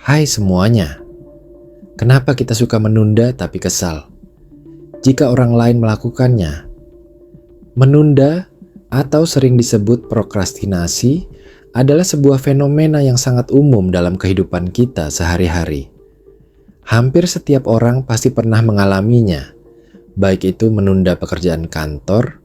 Hai semuanya, kenapa kita suka menunda tapi kesal jika orang lain melakukannya? Menunda atau sering disebut prokrastinasi adalah sebuah fenomena yang sangat umum dalam kehidupan kita sehari-hari. Hampir setiap orang pasti pernah mengalaminya, baik itu menunda pekerjaan kantor,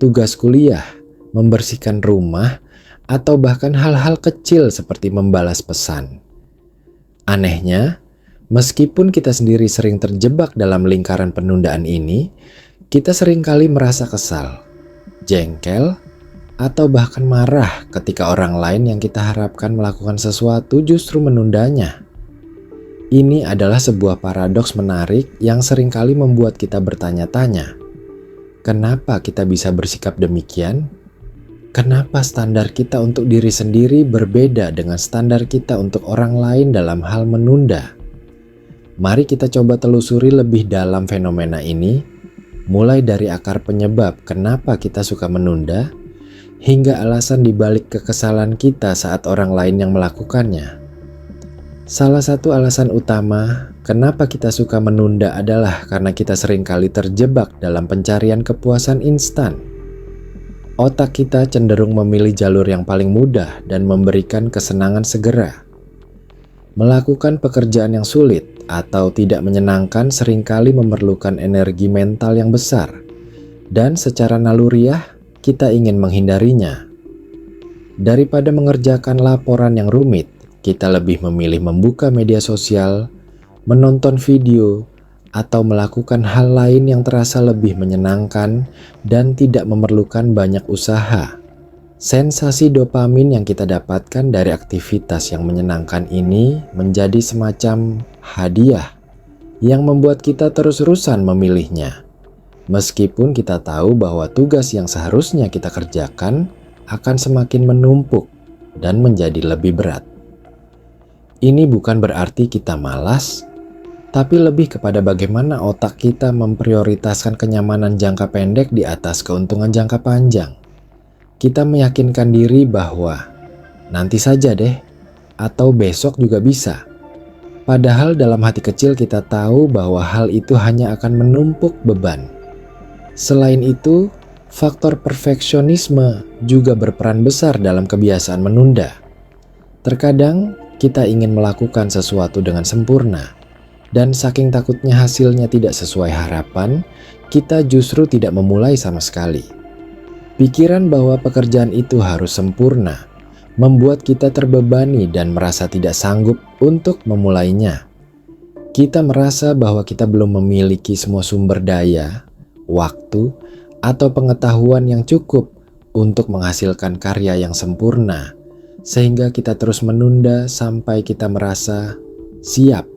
tugas kuliah, membersihkan rumah, atau bahkan hal-hal kecil seperti membalas pesan. Anehnya, meskipun kita sendiri sering terjebak dalam lingkaran penundaan ini, kita seringkali merasa kesal, jengkel, atau bahkan marah ketika orang lain yang kita harapkan melakukan sesuatu justru menundanya. Ini adalah sebuah paradoks menarik yang seringkali membuat kita bertanya-tanya, kenapa kita bisa bersikap demikian? Kenapa standar kita untuk diri sendiri berbeda dengan standar kita untuk orang lain dalam hal menunda? Mari kita coba telusuri lebih dalam fenomena ini, mulai dari akar penyebab kenapa kita suka menunda, hingga alasan dibalik kekesalan kita saat orang lain yang melakukannya. Salah satu alasan utama kenapa kita suka menunda adalah karena kita seringkali terjebak dalam pencarian kepuasan instan. Otak kita cenderung memilih jalur yang paling mudah dan memberikan kesenangan segera. Melakukan pekerjaan yang sulit atau tidak menyenangkan seringkali memerlukan energi mental yang besar, dan secara naluriah kita ingin menghindarinya. Daripada mengerjakan laporan yang rumit, kita lebih memilih membuka media sosial, menonton video, atau melakukan hal lain yang terasa lebih menyenangkan dan tidak memerlukan banyak usaha. Sensasi dopamin yang kita dapatkan dari aktivitas yang menyenangkan ini menjadi semacam hadiah yang membuat kita terus-terusan memilihnya. Meskipun kita tahu bahwa tugas yang seharusnya kita kerjakan akan semakin menumpuk dan menjadi lebih berat. Ini bukan berarti kita malas, tapi lebih kepada bagaimana otak kita memprioritaskan kenyamanan jangka pendek di atas keuntungan jangka panjang. Kita meyakinkan diri bahwa nanti saja deh, atau besok juga bisa. Padahal dalam hati kecil kita tahu bahwa hal itu hanya akan menumpuk beban. Selain itu, faktor perfeksionisme juga berperan besar dalam kebiasaan menunda. Terkadang kita ingin melakukan sesuatu dengan sempurna, dan saking takutnya hasilnya tidak sesuai harapan, kita justru tidak memulai sama sekali. Pikiran bahwa pekerjaan itu harus sempurna membuat kita terbebani dan merasa tidak sanggup untuk memulainya. Kita merasa bahwa kita belum memiliki semua sumber daya, waktu, atau pengetahuan yang cukup untuk menghasilkan karya yang sempurna, sehingga kita terus menunda sampai kita merasa siap.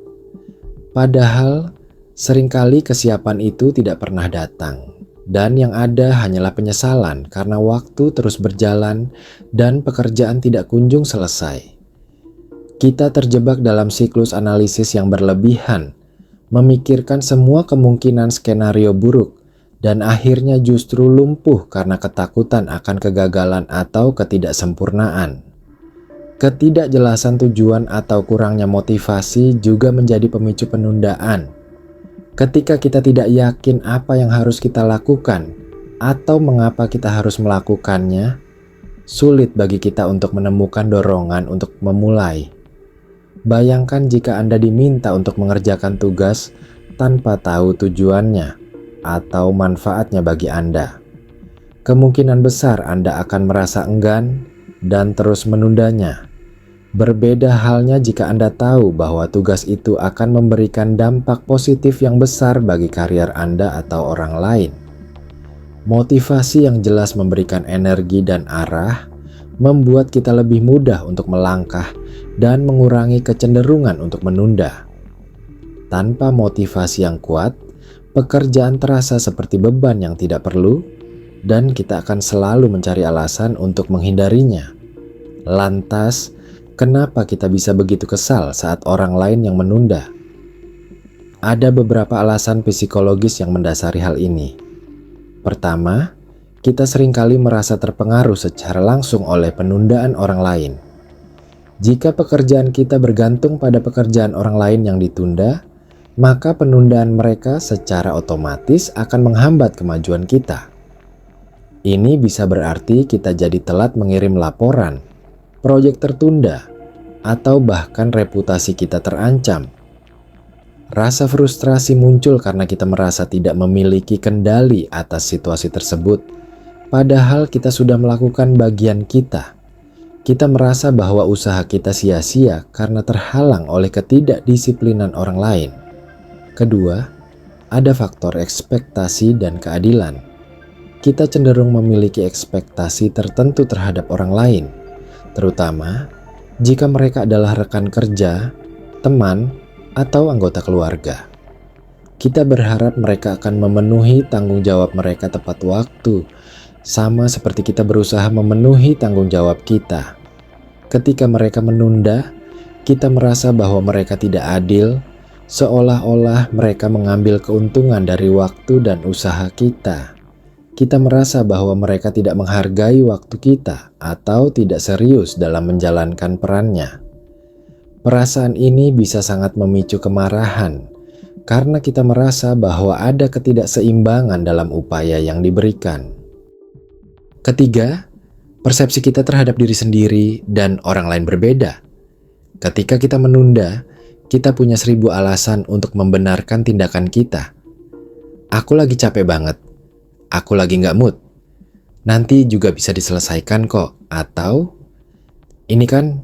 Padahal, seringkali kesiapan itu tidak pernah datang, dan yang ada hanyalah penyesalan karena waktu terus berjalan dan pekerjaan tidak kunjung selesai. Kita terjebak dalam siklus analisis yang berlebihan, memikirkan semua kemungkinan skenario buruk, dan akhirnya justru lumpuh karena ketakutan akan kegagalan atau ketidaksempurnaan. Ketidakjelasan tujuan atau kurangnya motivasi juga menjadi pemicu penundaan. Ketika kita tidak yakin apa yang harus kita lakukan atau mengapa kita harus melakukannya, sulit bagi kita untuk menemukan dorongan untuk memulai. Bayangkan jika Anda diminta untuk mengerjakan tugas tanpa tahu tujuannya atau manfaatnya bagi Anda. Kemungkinan besar Anda akan merasa enggan dan terus menundanya. Berbeda halnya jika Anda tahu bahwa tugas itu akan memberikan dampak positif yang besar bagi karier Anda atau orang lain. Motivasi yang jelas memberikan energi dan arah membuat kita lebih mudah untuk melangkah dan mengurangi kecenderungan untuk menunda. Tanpa motivasi yang kuat, pekerjaan terasa seperti beban yang tidak perlu, dan kita akan selalu mencari alasan untuk menghindarinya. Lantas, kenapa kita bisa begitu kesal saat orang lain yang menunda? Ada beberapa alasan psikologis yang mendasari hal ini. Pertama, kita seringkali merasa terpengaruh secara langsung oleh penundaan orang lain. Jika pekerjaan kita bergantung pada pekerjaan orang lain yang ditunda, maka penundaan mereka secara otomatis akan menghambat kemajuan kita. Ini bisa berarti kita jadi telat mengirim laporan, proyek tertunda, atau bahkan reputasi kita terancam. Rasa frustrasi muncul karena kita merasa tidak memiliki kendali atas situasi tersebut, padahal kita sudah melakukan bagian kita. Kita merasa bahwa usaha kita sia-sia karena terhalang oleh ketidakdisiplinan orang lain. Kedua, ada faktor ekspektasi dan keadilan. Kita cenderung memiliki ekspektasi tertentu terhadap orang lain, terutama jika mereka adalah rekan kerja, teman, atau anggota keluarga. Kita berharap mereka akan memenuhi tanggung jawab mereka tepat waktu, sama seperti kita berusaha memenuhi tanggung jawab kita. Ketika mereka menunda, kita merasa bahwa mereka tidak adil, seolah-olah mereka mengambil keuntungan dari waktu dan usaha kita. Kita merasa bahwa mereka tidak menghargai waktu kita atau tidak serius dalam menjalankan perannya. Perasaan ini bisa sangat memicu kemarahan karena kita merasa bahwa ada ketidakseimbangan dalam upaya yang diberikan. Ketiga, persepsi kita terhadap diri sendiri dan orang lain berbeda. Ketika kita menunda, kita punya 1000 alasan untuk membenarkan tindakan kita. Aku lagi capek banget. Aku lagi nggak mood. Nanti juga bisa diselesaikan kok. Atau, ini kan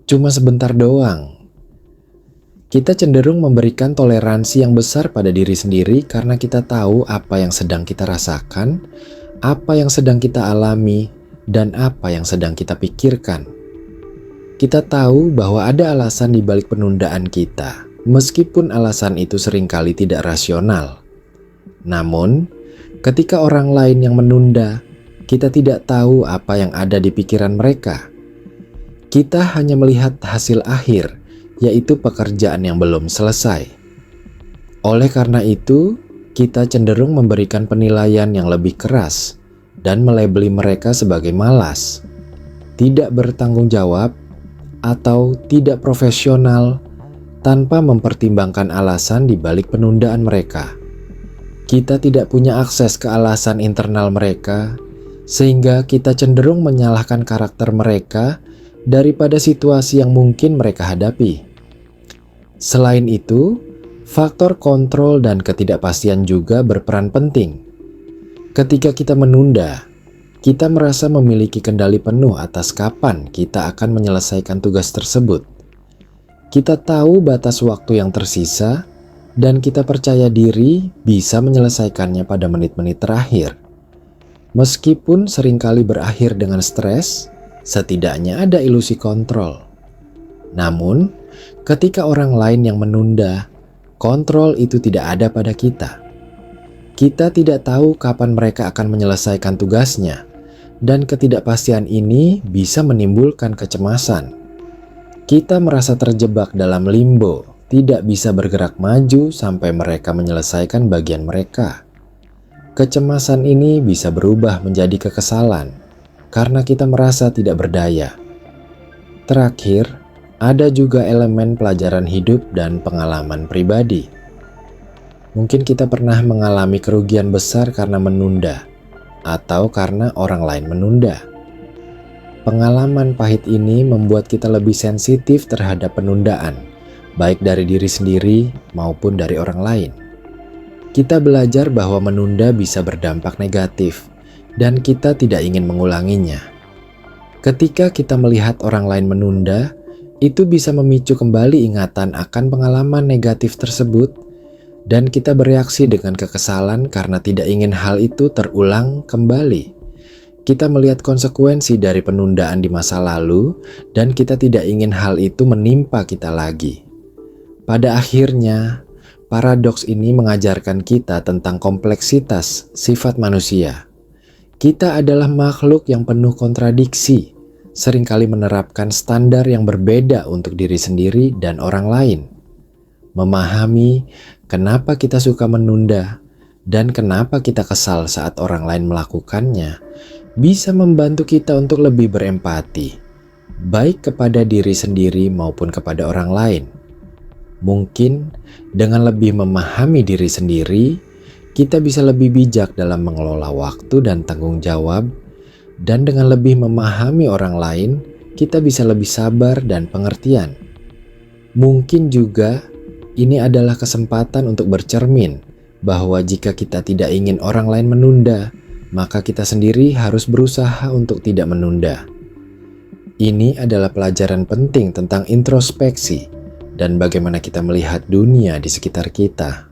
cuma sebentar doang. Kita cenderung memberikan toleransi yang besar pada diri sendiri karena kita tahu apa yang sedang kita rasakan, apa yang sedang kita alami, dan apa yang sedang kita pikirkan. Kita tahu bahwa ada alasan di balik penundaan kita, meskipun alasan itu seringkali tidak rasional. Namun, ketika orang lain yang menunda, kita tidak tahu apa yang ada di pikiran mereka. Kita hanya melihat hasil akhir, yaitu pekerjaan yang belum selesai. Oleh karena itu, kita cenderung memberikan penilaian yang lebih keras dan melabeli mereka sebagai malas, tidak bertanggung jawab, atau tidak profesional tanpa mempertimbangkan alasan di balik penundaan mereka. Kita tidak punya akses ke alasan internal mereka, sehingga kita cenderung menyalahkan karakter mereka daripada situasi yang mungkin mereka hadapi. Selain itu, faktor kontrol dan ketidakpastian juga berperan penting. Ketika kita menunda, kita merasa memiliki kendali penuh atas kapan kita akan menyelesaikan tugas tersebut. Kita tahu batas waktu yang tersisa, dan kita percaya diri bisa menyelesaikannya pada menit-menit terakhir. Meskipun seringkali berakhir dengan stres, setidaknya ada ilusi kontrol. Namun, ketika orang lain yang menunda, kontrol itu tidak ada pada kita. Kita tidak tahu kapan mereka akan menyelesaikan tugasnya, dan ketidakpastian ini bisa menimbulkan kecemasan. Kita merasa terjebak dalam limbo, tidak bisa bergerak maju sampai mereka menyelesaikan bagian mereka. Kecemasan ini bisa berubah menjadi kekesalan karena kita merasa tidak berdaya. Terakhir, ada juga elemen pelajaran hidup dan pengalaman pribadi. Mungkin kita pernah mengalami kerugian besar karena menunda, atau karena orang lain menunda. Pengalaman pahit ini membuat kita lebih sensitif terhadap penundaan, baik dari diri sendiri maupun dari orang lain. Kita belajar bahwa menunda bisa berdampak negatif, dan kita tidak ingin mengulanginya. Ketika kita melihat orang lain menunda, itu bisa memicu kembali ingatan akan pengalaman negatif tersebut, dan kita bereaksi dengan kekesalan karena tidak ingin hal itu terulang kembali. Kita melihat konsekuensi dari penundaan di masa lalu, dan kita tidak ingin hal itu menimpa kita lagi. Pada akhirnya, paradoks ini mengajarkan kita tentang kompleksitas sifat manusia. Kita adalah makhluk yang penuh kontradiksi, seringkali menerapkan standar yang berbeda untuk diri sendiri dan orang lain. Memahami kenapa kita suka menunda dan kenapa kita kesal saat orang lain melakukannya bisa membantu kita untuk lebih berempati, baik kepada diri sendiri maupun kepada orang lain. Mungkin dengan lebih memahami diri sendiri, kita bisa lebih bijak dalam mengelola waktu dan tanggung jawab, dan dengan lebih memahami orang lain, kita bisa lebih sabar dan pengertian. Mungkin juga ini adalah kesempatan untuk bercermin bahwa jika kita tidak ingin orang lain menunda, maka kita sendiri harus berusaha untuk tidak menunda. Ini adalah pelajaran penting tentang introspeksi dan bagaimana kita melihat dunia di sekitar kita.